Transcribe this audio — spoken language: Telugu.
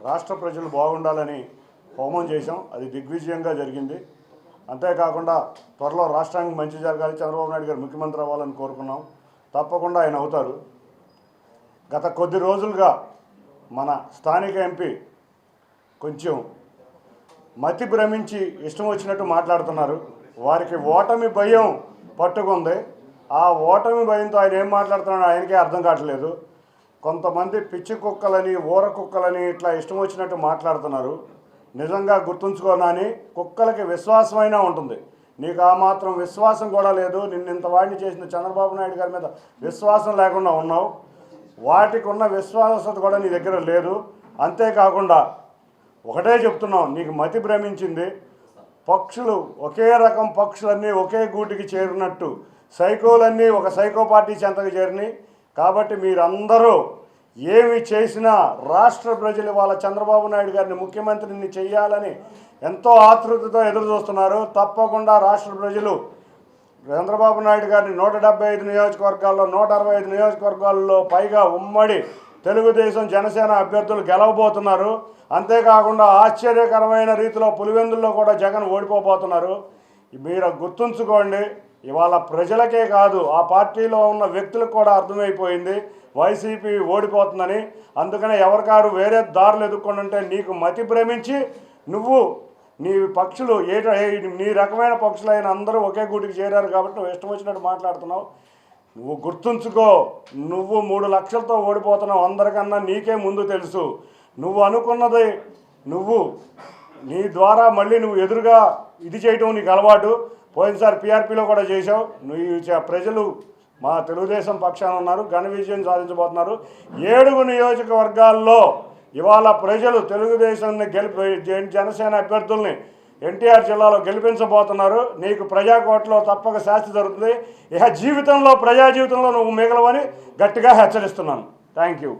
రాష్ట్ర ప్రజలు బాగుండాలని హోమం చేశాం. అది దిగ్విజయంగా జరిగింది. అంతేకాకుండా త్వరలో రాష్ట్రానికి మంచి జరగాలి, చంద్రబాబు నాయుడు గారు ముఖ్యమంత్రి అవ్వాలని కోరుకున్నాం. తప్పకుండా ఆయన అవుతారు. గత కొద్ది రోజులుగా మన స్థానిక ఎంపీ కొంచెం మతి భ్రమించి ఇష్టం వచ్చినట్టు మాట్లాడుతున్నారు. వారికి ఓటమి భయం పట్టుకుంది. ఆ ఓటమి భయంతో ఆయన ఏం మాట్లాడుతున్నాడో ఆయనకే అర్థం కావట్లేదు. కొంతమంది పిచ్చి కుక్కలని, ఊర కుక్కలని ఇట్లా ఇష్టం వచ్చినట్టు మాట్లాడుతున్నారు. నిజంగా గుర్తుంచుకోనని, కుక్కలకి విశ్వాసమైనా ఉంటుంది, నీకు ఆ మాత్రం విశ్వాసం కూడా లేదు. నిన్నింత వాడిని చేసిన చంద్రబాబు నాయుడు గారి మీద విశ్వాసం లేకుండా ఉన్నావు. వాటికి ఉన్న విశ్వాసత కూడా నీ దగ్గర లేదు. అంతేకాకుండా ఒకటే చెప్తున్నాం, నీకు మతి భ్రమించింది. పక్షులు ఒకే రకం పక్షులన్నీ ఒకే గూటికి చేరినట్టు సైకోలన్నీ ఒక సైకో పార్టీ చెంతకు చేరినాయి. కాబట్టి మీరందరూ ఏమి చేసినా రాష్ట్ర ప్రజలు వాళ్ళ చంద్రబాబు నాయుడు గారిని ముఖ్యమంత్రిని చేయాలని ఎంతో ఆతృతతో ఎదురు చూస్తున్నారు. తప్పకుండా రాష్ట్ర ప్రజలు చంద్రబాబు నాయుడు గారిని 175 నియోజకవర్గాల్లో 165 నియోజకవర్గాల్లో పైగా ఉమ్మడి తెలుగుదేశం జనసేన అభ్యర్థులు గెలవబోతున్నారు. అంతేకాకుండా ఆశ్చర్యకరమైన రీతిలో పులివెందుల్లో కూడా జగన్ ఓడిపోబోతున్నారు. మీరు గుర్తుంచుకోండి, ఇవాళ ప్రజలకే కాదు ఆ పార్టీలో ఉన్న వ్యక్తులకు కూడా అర్థమైపోయింది వైసీపీ ఓడిపోతుందని. అందుకనే ఎవరికారు వేరే దారులు ఎదుర్కొని ఉంటే నీకు మతి భ్రమించి నువ్వు నీ పక్షులు నీ రకమైన పక్షులైన అందరూ ఒకే గూటికి చేరారు కాబట్టి నువ్వు ఇష్టం వచ్చినట్టు మాట్లాడుతున్నావు. నువ్వు గుర్తుంచుకో, నువ్వు 3 లక్షలతో ఓడిపోతున్నావు. అందరికన్నా నీకే ముందు తెలుసు. నువ్వు అనుకున్నది నీ ద్వారా మళ్ళీ నువ్వు ఎదురుగా ఇది చేయటం నీకు అలవాటు. పోయినసారి పీఆర్పీలో కూడా చేసావు. నువ్వు ప్రజలు మా తెలుగుదేశం పక్షాన ఉన్నారు, ఘన విజయం సాధించబోతున్నారు. 7 నియోజకవర్గాల్లో ఇవాళ ప్రజలు తెలుగుదేశాన్ని జనసేన అభ్యర్థుల్ని ఎన్టీఆర్ జిల్లాలో గెలిపించబోతున్నారు. నీకు ప్రజాకోటలో తప్పక శాస్తి జరుగుతుంది. ఇక జీవితంలో ప్రజా జీవితంలో నువ్వు మిగలవని గట్టిగా హెచ్చరిస్తున్నాను. Thank you.